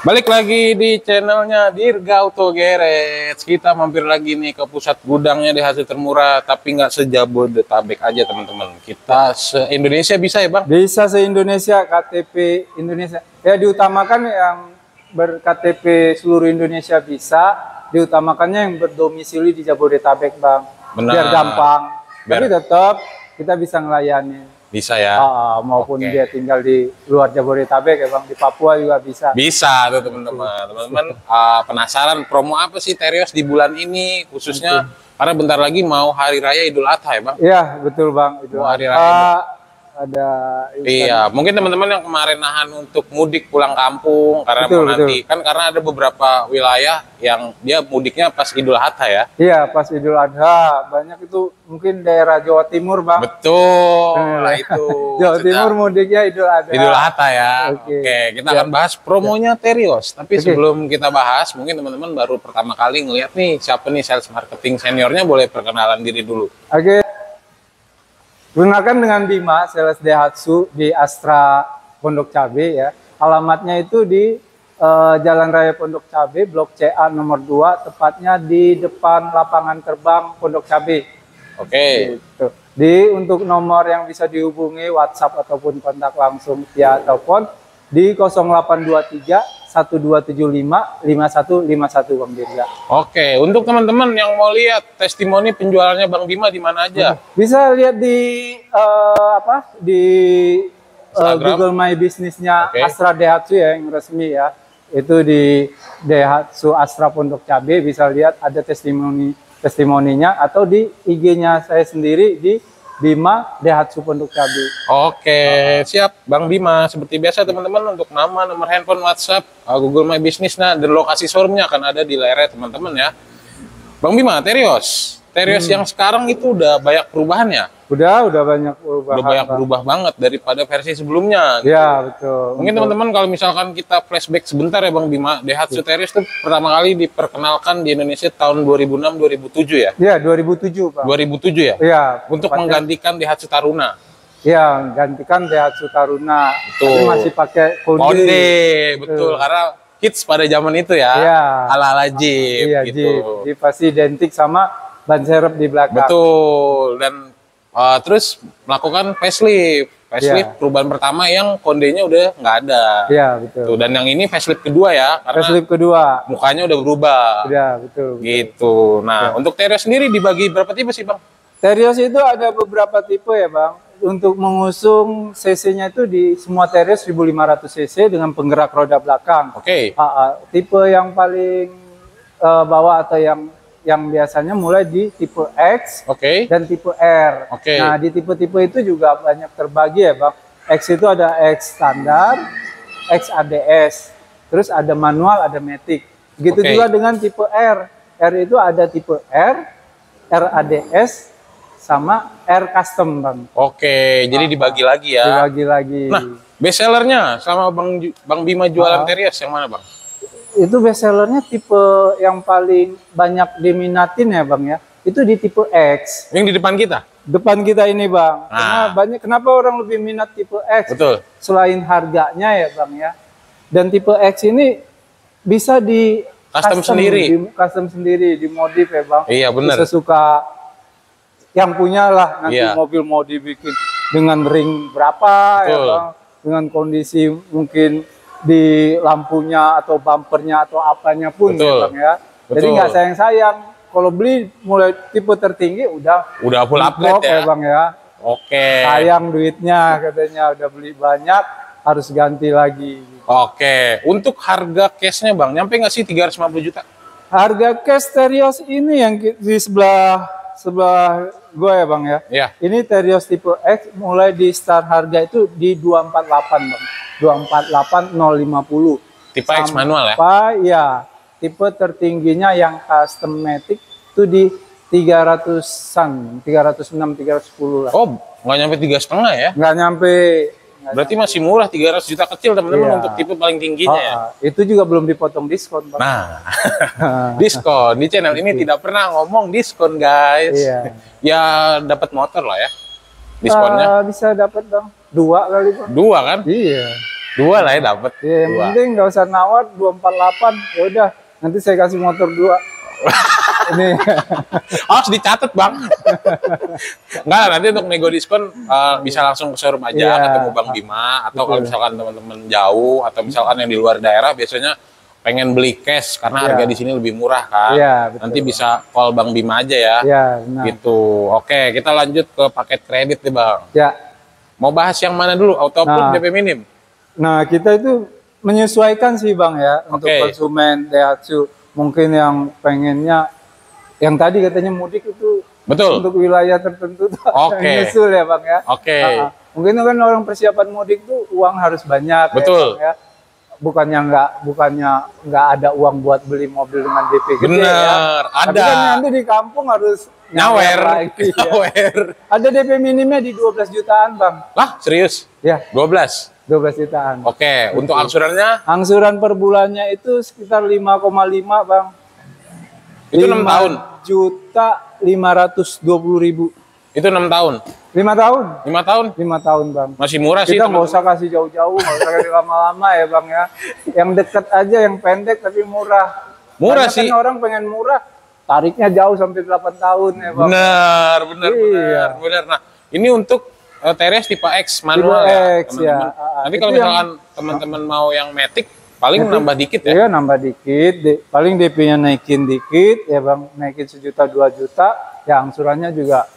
Balik lagi di channelnya Dirga Auto Garage. Kita mampir lagi nih ke pusat gudangnya di hasil termurah, tapi nggak sejabodetabek aja teman-teman. Kita se-Indonesia bisa ya bang? Bisa se-Indonesia, KTP Indonesia. Ya diutamakan yang ber-KTP seluruh Indonesia bisa. Diutamakannya yang berdomisili di Jabodetabek bang. Benar. Biar gampang. Tapi tetap kita bisa ngelayani. Bisa ya? Maupun Oke. dia tinggal di luar Jabodetabek ya bang. Di Papua juga bisa. Bisa tuh teman-teman. Teman-teman penasaran promo apa sih Terios di bulan ini khususnya? Karena bentar lagi mau Hari Raya Idul Adha ya bang? Iya betul bang. Itu Mau Hari Raya ada. Iya, mungkin teman-teman yang kemarin nahan untuk mudik pulang kampung karena Betul, mau nanti kan karena ada beberapa wilayah yang dia mudiknya pas Idul Adha ya. Iya pas Idul Adha banyak itu mungkin daerah Jawa Timur bang. Betul, lah itu. Jawa Timur mudiknya Idul Adha. Idul Adha ya. Oke. Oke, kita akan bahas promonya Terios. Tapi sebelum kita bahas, mungkin teman-teman baru pertama kali ngeliat nih siapa nih sales marketing seniornya, boleh perkenalan diri dulu. Oke. Gunakan dengan Bima Sales Daihatsu di Astra Pondok Cabe ya. Alamatnya itu di Jalan Raya Pondok Cabe, Blok CA nomor 2, tepatnya di depan lapangan terbang Pondok Cabe. Oke. Gitu. Untuk nomor yang bisa dihubungi WhatsApp ataupun kontak langsung via telepon di 0823 1275 5151 Bang Dirga. Oke, untuk teman-teman yang mau lihat testimoni penjualannya Bang Bima di mana aja? Bisa lihat di Google My Business-nya Astra Daihatsu ya, yang resmi ya. Itu di Daihatsu Astra Pondok Cabe, bisa lihat ada testimoninya, atau di IG-nya saya sendiri di Bima Daihatsu Pondok Cabe. Oke, siap Bang Bima. Seperti biasa teman-teman, untuk nama, nomor handphone, WhatsApp, Google My Business, nah, dan lokasi showroomnya akan ada di layar teman-teman ya. Bang Bima, Terios yang sekarang itu udah banyak perubahan ya? Udah banyak perubahan. Udah banyak berubah banget daripada versi sebelumnya. Gitu. Ya betul. Mungkin teman-teman kalau misalkan kita flashback sebentar ya Bang Bima, Daihatsu Terios itu pertama kali diperkenalkan di Indonesia tahun 2006-2007 ya? Iya 2007 Pak. 2007 ya? Iya. Untuk menggantikan Daihatsu Taruna. Iya, gantikan Daihatsu Taruna. Betul. Tapi masih pakai Konde. Betul. Karena kids pada zaman itu ya, iya. ala-ala Jeep iya, gitu. Jeep pasti identik sama ban serep di belakang. Betul. Dan terus melakukan facelift. Perubahan pertama yang kondenya udah nggak ada. Iya, betul. Tuh, dan yang ini facelift kedua ya, karena facelift kedua. Mukanya udah berubah. Iya, betul. Gitu. Nah, untuk Terios sendiri dibagi berapa tipe sih, Bang? Terios itu ada beberapa tipe ya, Bang. Untuk mengusung CC-nya itu di semua Terios 1500 cc dengan penggerak roda belakang. Oke. Tipe yang paling bawah atau yang biasanya mulai di tipe X dan tipe R. Nah, di tipe-tipe itu juga banyak terbagi ya, Bang. X itu ada X standar, X ADS, terus ada manual, ada matic. Begitu juga dengan tipe R. R itu ada tipe R ADS, sama R custom Bang. Jadi dibagi lagi ya. Dibagi lagi. Nah, best sellernya sama Bang Bima jualan Terios yang mana Bang? Itu best sellernya tipe yang paling banyak diminatin ya Bang ya. Itu di tipe X. Yang di depan kita? Depan kita ini Bang. Karena kenapa orang lebih minat tipe X? Betul. Selain harganya ya Bang ya. Dan tipe X ini bisa di custom sendiri, dimodif ya Bang. Iya benar. Sesuka yang punya lah, nanti mobil mau dibikin dengan ring berapa ya Bang, dengan kondisi mungkin di lampunya atau bumpernya atau apanya pun ya Bang ya. Jadi nggak sayang-sayang, kalau beli mulai tipe tertinggi udah full upgrade ya Bang ya. Sayang duitnya katanya, udah beli banyak harus ganti lagi. Untuk harga cashnya Bang, nyampe nggak sih 350 juta? Harga cash Terios ini yang di sebelah gue ya Bang ya. Iya. Ini Terios tipe X mulai di start harga itu di 248 Bang. 248050. Tipe X manual ya? Ya. Tipe tertingginya yang custom matic itu di 300-an, 306, 310 lah. Oh, nggak nyampe 3,5 ya? Nggak nyampe. Berarti masih murah, 300 juta kecil teman-teman untuk tipe paling tingginya ya? Itu juga belum dipotong diskon Bang. Nah, diskon. Di channel ini tidak pernah ngomong diskon guys. Ya dapat motor lah ya diskonnya. Bisa dapat Bang. 2 kali Bang. 2 kan? Iya. 2 lah ya dapat. Ya, yang penting nggak usah nawar 248. Ya udah, nanti saya kasih motor 2. Ini harus dicatat Bang. Enggak, nanti untuk nego diskon bisa langsung ke showroom aja, ketemu Bang Bima, atau kalau misalkan teman-teman jauh atau misalkan yang di luar daerah biasanya pengen beli cash karena harga di sini lebih murah kan. Nanti bisa call Bang Bima aja ya. Gitu. Oke, kita lanjut ke paket kredit nih Bang. Mau bahas yang mana dulu? Auto approve DP minim. Nah, kita itu menyesuaikan sih Bang ya untuk konsumen Daihatsu. Mungkin yang pengennya yang tadi katanya mudik itu untuk wilayah tertentu nyusul ya Bang ya. Mungkin kan orang persiapan mudik tuh uang harus banyak ya, Bang, ya. Bukannya nggak ada uang buat beli mobil dengan DP gede ya. Ada. Tapi kan nanti di kampung harus nyawer lagi. Ya. Ada DP minimnya di 12 jutaan Bang. Lah serius? Ya. 12 jutaan. Untuk angsurannya? Angsuran per bulannya itu sekitar 5,5 Bang. Itu 6 tahun? 5.520.000. Itu 6 tahun? 5 tahun. 5 tahun? 5 tahun Bang. Masih murah sih. Kita nggak usah kasih jauh-jauh, nggak usah kasih lama-lama ya Bang ya. Yang dekat aja, yang pendek tapi murah. Murah sih. Kan orang pengen murah, tariknya jauh sampai 8 tahun ya Bang. Benar. Nah, ini untuk TRS tipe X manual ya, teman-teman. Nanti kalau misalkan teman-teman mau yang Matic, paling nambah dikit ya? Iya, nambah dikit. Paling DP-nya naikin dikit ya Bang, naikin 1 juta 2 juta, ya angsurannya juga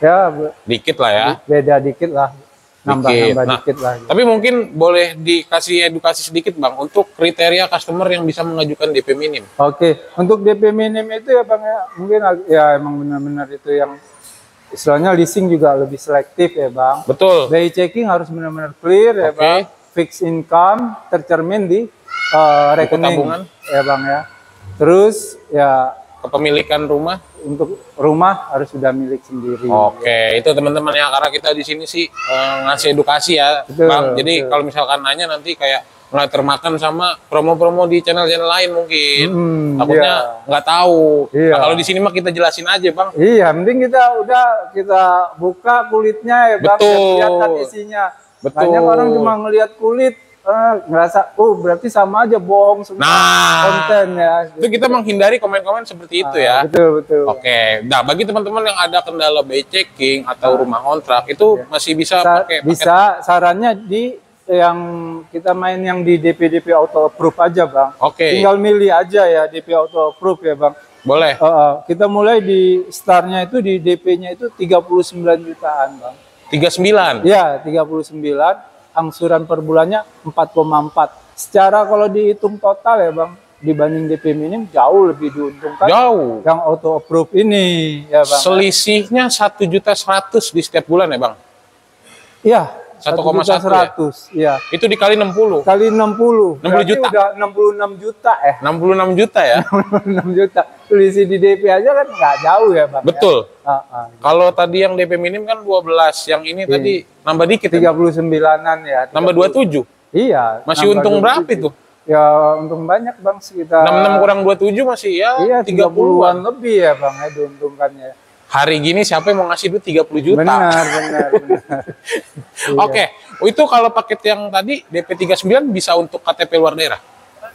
ya dikit lah ya. Beda dikit lah. Nambah dikit lah. Gitu. Tapi mungkin boleh dikasih edukasi sedikit Bang untuk kriteria customer yang bisa mengajukan DP minim. Untuk DP minim itu ya Bang ya, mungkin ya emang benar-benar itu yang istilahnya leasing juga lebih selektif ya Bang. Betul. Biaya checking harus benar-benar clear ya Bang. Fixed income tercermin di rekening tabungan ya Bang ya. Terus ya kepemilikan rumah, untuk rumah harus sudah milik sendiri. Itu teman-teman ya, karena kita di sini sih ngasih edukasi ya Bang. Jadi kalau misalkan nanya nanti kayak mulai termakan sama promo-promo di channel-channel lain mungkin. Takutnya nggak tahu. Nah, kalau di sini mah kita jelasin aja Bang. Iya, mending kita buka kulitnya ya Bang. Lihat isinya. Banyak orang cuma ngelihat kulit, ngerasa, berarti sama aja bohong semua konten ya. Itu kita menghindari komen-komen seperti itu ya. Betul. Nah bagi teman-teman yang ada kendala biaya checking atau rumah kontrak itu masih bisa pakai. Bisa, sarannya yang kita main yang di DP auto approve aja Bang. Tinggal milih aja ya DP auto approve ya Bang. Boleh. Kita mulai di startnya itu di DP-nya itu 39 jutaan Bang. 39? Iya, 39. Angsuran per bulannya 4,4. Secara kalau dihitung total ya Bang, dibanding DP minim jauh lebih diuntungkan. Jauh. Yang auto approve ini ya Bang. Selisihnya 1.100.000 di setiap bulan ya Bang? Iya. 1,1 ya. Itu dikali 60. Kali 60. 60 juta. Udah 66 juta ya. 66 juta ya. 66 juta. Selisih di DP aja kan nggak jauh ya Bang. Betul. Ya? Kalau tadi yang DP minim kan 12, yang ini tadi nambah dikit. 39-an ya. Nambah 27. Iya. Masih untung 27. Berapa itu? Ya untung banyak Bang, sekitar 66 kurang 27 masih ya. Iya, 30-an lebih ya Bang ya diuntungkannya. Hari gini siapa yang mau ngasih duit 30 juta? Benar. Itu kalau paket yang tadi DP 39 bisa untuk KTP luar daerah?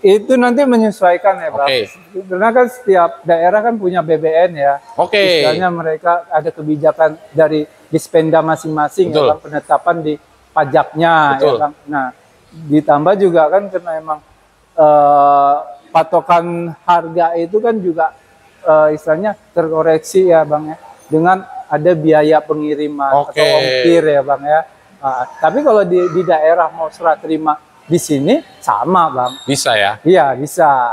Itu nanti menyesuaikan ya Bang. Karena kan setiap daerah kan punya BBN ya. Istilahnya mereka ada kebijakan dari Dispenda masing-masing ya Bang, penetapan di pajaknya ya Bang. Nah, ditambah juga kan karena emang patokan harga itu kan juga istilahnya terkoreksi ya Bang ya, dengan ada biaya pengiriman atau ongkir ya Bang ya. Tapi kalau di daerah mau serah terima di sini sama Bang. Bisa ya? Iya bisa.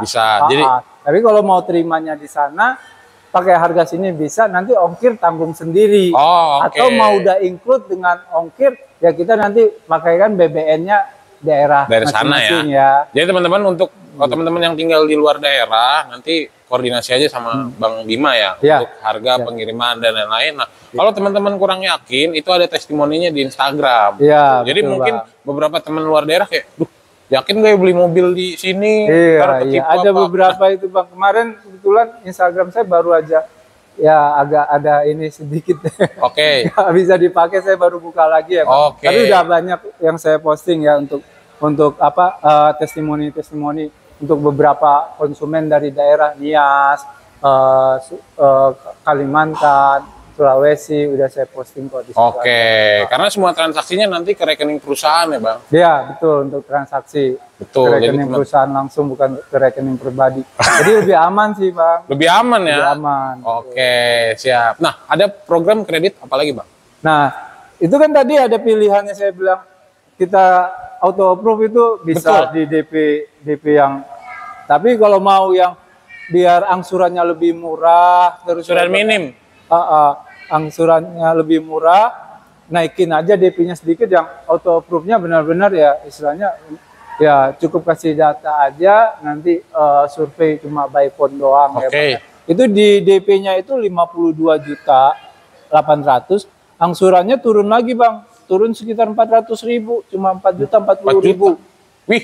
Jadi tapi kalau mau terimanya di sana pakai harga sini bisa, nanti ongkir tanggung sendiri. Atau mau udah include dengan ongkir ya kita nanti pakaikan BBN-nya daerah sana ya. Jadi teman-teman untuk teman-teman yang tinggal di luar daerah nanti koordinasi aja sama Bang Bima ya untuk harga pengiriman dan lain-lain. Nah, kalau teman-teman kurang yakin itu ada testimoninya di Instagram. Jadi mungkin beberapa teman luar daerah kayak, yakin gak ya beli mobil di sini? Ada beberapa itu Bang. Kemarin kebetulan Instagram saya baru aja ya agak ada ini sedikit. Bisa dipakai, saya baru buka lagi ya Bang. Tapi udah banyak yang saya posting ya untuk untuk apa testimoni untuk beberapa konsumen dari daerah Nias, Kalimantan, Sulawesi, udah saya posting kok di situ. Oke, karena semua transaksinya nanti ke rekening perusahaan ya Bang? Iya, betul, untuk transaksi. Betul. Ke rekening perusahaan langsung, bukan ke rekening pribadi. Jadi lebih aman sih Bang. Lebih aman ya? Lebih aman. Oke, siap. Nah, ada program kredit apa lagi Bang? Nah, itu kan tadi ada pilihannya, saya bilang kita auto approve itu bisa di DP yang, tapi kalau mau yang biar angsurannya lebih murah, terus angsuran minim. Angsurannya lebih murah, naikin aja DP-nya sedikit, yang auto approve-nya benar-benar ya istilahnya ya cukup kasih data aja, nanti survei cuma by phone doang. Oke. Ya, itu di DP-nya itu 52.800.000, angsurannya turun lagi Bang, turun sekitar 400.000, cuma 4.040.000. Wih,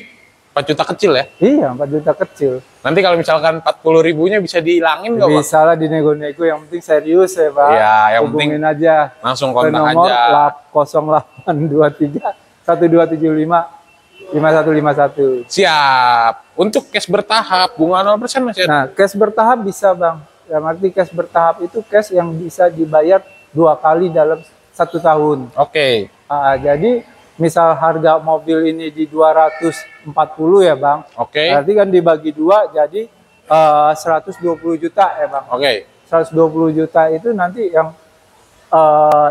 4 juta kecil ya? Iya, 4 juta kecil. Nanti kalau misalkan 40.000-nya bisa dihilangin nggak Bang? Bisa lah, dinego-nego, yang penting serius ya Pak. Iya, yang hubungin penting aja. Langsung kontak nomor aja. 0823 1275 5151. Siap. Untuk cash bertahap, bunga 0% masih ada? Nah, cash bertahap bisa Bang. Yang arti cash bertahap itu cash yang bisa dibayar 2 kali dalam 1 tahun. Oke. Jadi misal harga mobil ini di 240 ya Bang. Oke. Berarti kan dibagi 2 jadi 120 juta ya Bang. Oke. 120 juta itu nanti yang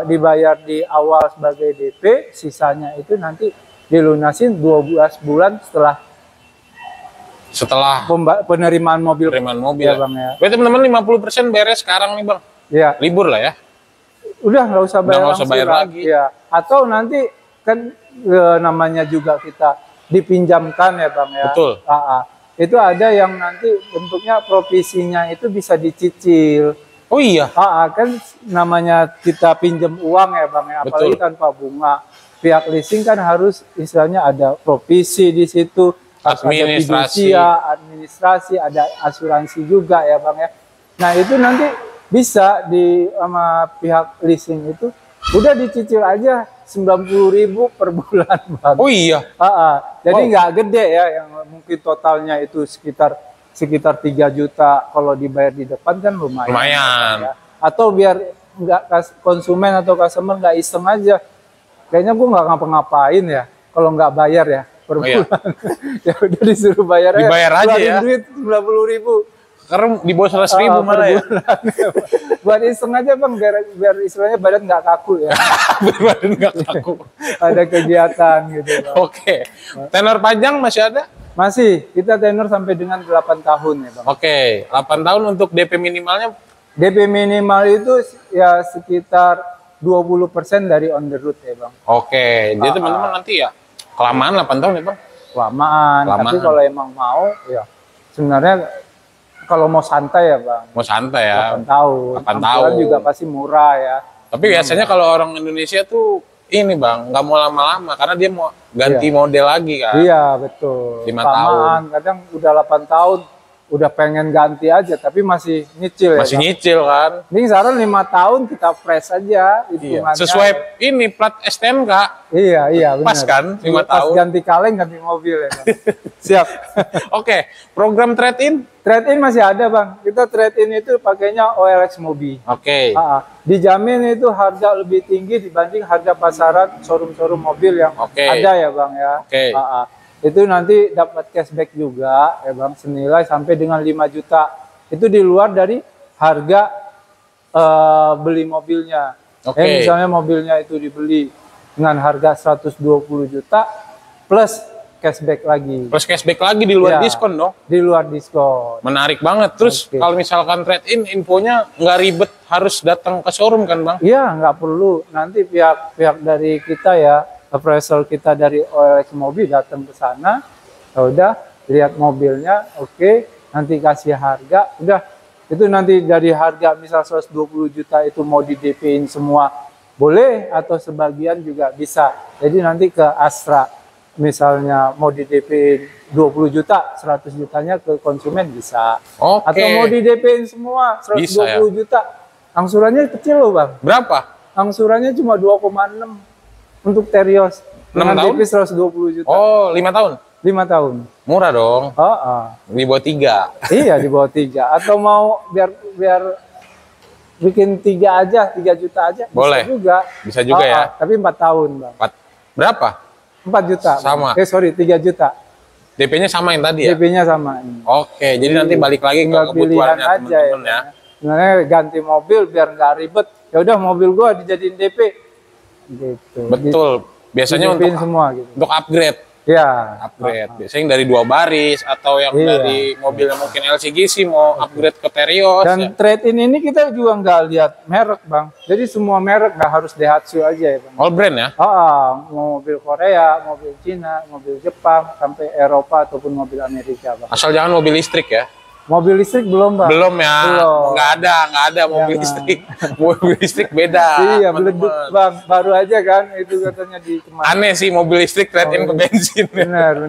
dibayar di awal sebagai DP, sisanya itu nanti dilunasin 12 bulan setelah penerimaan mobil. Ya Bang ya. Berarti teman-teman 50% beres sekarang nih Bang. Iya. Libur lah ya. Udah nggak usah bayar, lagi. Ya. Atau nanti kan namanya juga kita dipinjamkan ya Bang ya. Betul. Itu ada yang nanti bentuknya provisinya itu bisa dicicil. Oh iya. Kan namanya kita pinjam uang ya Bang ya, apalagi tanpa bunga. Pihak leasing kan harus istilahnya ada provisi di situ, administrasi, ada asuransi juga ya Bang ya. Nah itu nanti bisa sama pihak leasing itu udah dicicil aja 90.000 per bulan Bang. Oh iya. Jadi nggak gede ya, yang mungkin totalnya itu sekitar 3 juta, kalau dibayar di depan kan lumayan. Ya. Atau biar nggak konsumen atau customer nggak iseng aja, kayaknya gue nggak ngapa-ngapain ya kalau nggak bayar ya per bulan. Ya udah disuruh bayar aja ya. Duit 90.000. Karena di bawah 100.000 malah ya. Buat iseng aja Bang, biar istilahnya badan nggak kaku ya. Badan nggak kaku. Ada kegiatan gitu Bang. Oke. Tenor panjang masih ada? Masih. Kita tenor sampai dengan 8 tahun ya Bang. Oke. 8 tahun untuk DP minimalnya? DP minimal itu ya sekitar 20% dari on the road ya Bang. Oke. Jadi teman-teman nanti ya kelamaan 8 tahun ya Bang? Kelamaan. Tapi kalau emang mau ya sebenarnya kalau mau santai ya Bang. Mau santai ya. 8 tahun. 8 tahun juga pasti murah ya. Tapi biasanya kalau orang Indonesia tuh ini Bang, nggak mau lama-lama karena dia mau ganti model lagi kan. Iya betul. 5 tahun. Kadang udah 8 tahun udah pengen ganti aja tapi masih nyicil masih nyicil kan. Ini saran 5 tahun kita fresh aja hitungannya. Sesuai ini plat STNK. Iya benar. Pas kan 5 tahun. Pas ganti kaleng ganti mobil ya Bang. Siap. Oke, program trade-in? Trade-in masih ada Bang. Kita trade-in itu pakainya OLX Mobi. Oke. Dijamin itu harga lebih tinggi dibanding harga pasaran showroom-showroom mobil yang ada ya Bang ya. Oke. Itu nanti dapat cashback juga ya Bang, senilai sampai dengan 5 juta. Itu di luar dari harga beli mobilnya. Misalnya mobilnya itu dibeli dengan harga 120 juta plus cashback lagi. Plus cashback lagi di luar diskon dong? Di luar diskon. Menarik banget. Terus kalau misalkan trade-in infonya nggak ribet harus datang ke showroom kan Bang? Iya, nggak perlu. Nanti pihak dari kita ya, appraisal kita dari OLX Mobi datang ke sana, udah lihat mobilnya, nanti kasih harga, udah itu nanti dari harga misal 120 juta itu mau di DP-in semua boleh atau sebagian juga bisa. Jadi nanti ke Astra misalnya mau di DP-in 20 juta, 100 jutanya ke konsumen bisa. Atau mau di DP-in semua 120 juta, angsurannya kecil loh Bang. Berapa? Angsurannya cuma 2,6 untuk Terios. 6 tahun? DP 120 juta. Oh, 5 tahun? 5 tahun. Murah dong. Di bawah 3. Iya, di bawah 3. Atau mau biar bikin 3 aja, 3 juta aja. Boleh. Bisa juga ya. Tapi 4 tahun, Bang. Berapa? 4 juta. Sama. 3 juta. DP-nya sama yang tadi ya? DP-nya sama. Oke, jadi nanti balik lagi ke kebutuhannya teman-teman ya. Sebenarnya ganti mobil biar nggak ribet. Ya udah mobil gua dijadiin DP. Gitu. Betul. Biasanya untuk semua gitu. Untuk upgrade. Ya. Upgrade. Biasanya yang dari 2 baris atau yang dari mobil yang mungkin LCGC mau upgrade ke Terios. Dan trade-in ini kita juga nggak lihat merek, Bang. Jadi semua merek nggak harus Daihatsu aja ya, Bang. All brand ya? Mobil Korea, mobil Cina, mobil Jepang, sampai Eropa ataupun mobil Amerika, Bang. Asal jangan mobil listrik ya? Mobil listrik belum, Bang. Belum ya? Belum. Nggak ada mobil listrik. Mobil listrik beda. Iya, beleduk, Bang. Baru aja kan, itu katanya di kemarin. Aneh sih mobil listrik trade-in ke bensin. Benar.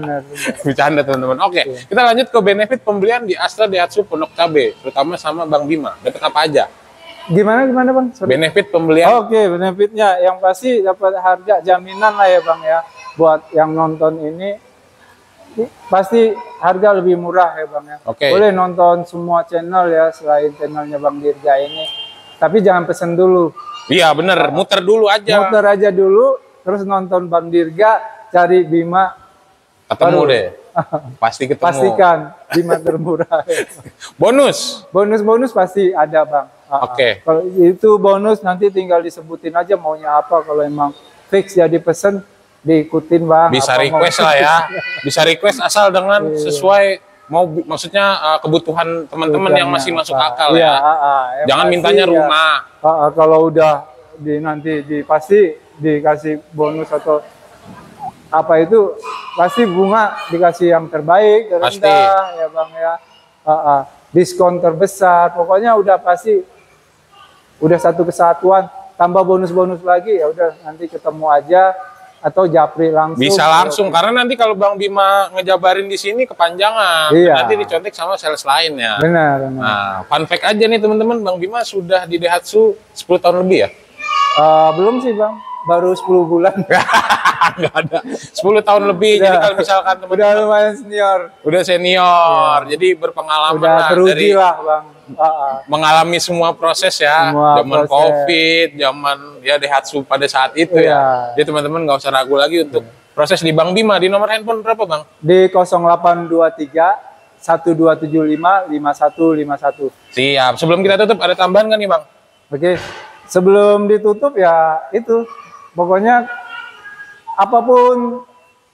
Bercanda teman-teman. Oke, kita lanjut ke benefit pembelian di Astra Daihatsu Pondok Cabe, terutama sama Bang Bima. Dapat apa aja? Gimana, Bang? Sorry. Benefit pembelian. Oke, benefitnya yang pasti dapat harga jaminan lah ya, Bang ya. Buat yang nonton ini pasti harga lebih murah ya, Bang ya. Boleh nonton semua channel ya selain channelnya Bang Dirga ini. Tapi jangan pesen dulu. Iya bener, muter dulu aja. Muter aja dulu, terus nonton Bang Dirga, cari Bima. Ketemu deh. Pasti ketemu. Pastikan Bima termurah. Bonus pasti ada, Bang. Kalau itu bonus nanti tinggal disebutin aja maunya apa. Kalau emang fix jadi pesen, diikutin, Bang. Bisa request lah ya. Bisa request asal dengan sesuai maksudnya kebutuhan teman-teman yang masih masuk akal ya. Jangan mintanya rumah. Kalau udah nanti pasti dikasih bonus atau apa itu pasti bunga dikasih yang terbaik, terendah ya, Bang ya. Diskon terbesar. Pokoknya udah pasti udah satu kesatuan. Tambah bonus-bonus lagi ya udah nanti ketemu aja. Atau japri langsung. Bisa langsung karena nanti kalau Bang Bima ngejabarin di sini kepanjangan. Nanti dicontek sama sales lain ya. Benar. Nah, fun fact aja nih teman-teman, Bang Bima sudah di Daihatsu 10 tahun lebih ya? Belum sih, Bang. Baru 10 bulan. Nggak ada. 10 tahun lebih. Jadi kalau misalkan teman-teman udah lumayan senior. Udah senior. Jadi berpengalaman udah teruji lah, Bang. Mengalami semua proses ya. Zaman Covid, zaman ya Daihatsu pada saat itu ya. Jadi teman-teman nggak usah ragu lagi untuk proses di Bang Bima. Di nomor handphone berapa, Bang? Di 0823 1275 5151. Siap. Sebelum kita tutup ada tambahan kan nih, Bang? Oke. Sebelum ditutup ya itu. Pokoknya apapun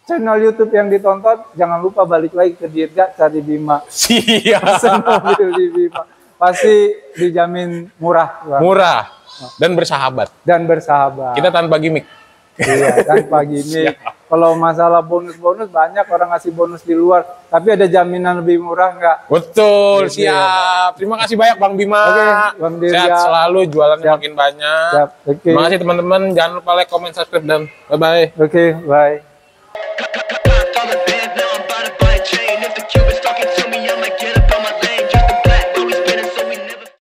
channel YouTube yang ditonton, jangan lupa balik lagi ke Dirga cari Bima. Siap. Mobil di Bima. Pasti dijamin murah. Bang. Murah dan bersahabat. Kita tanpa gimmick. Iya, tanpa gimmick. Kalau masalah bonus-bonus banyak orang ngasih bonus di luar, tapi ada jaminan lebih murah nggak? Betul, siap. Terima kasih banyak Bang Bima. Bang Dirga. Sehat selalu, jualannya makin banyak. Terima kasih teman-teman. Jangan lupa like, comment, subscribe dan bye-bye. Bye.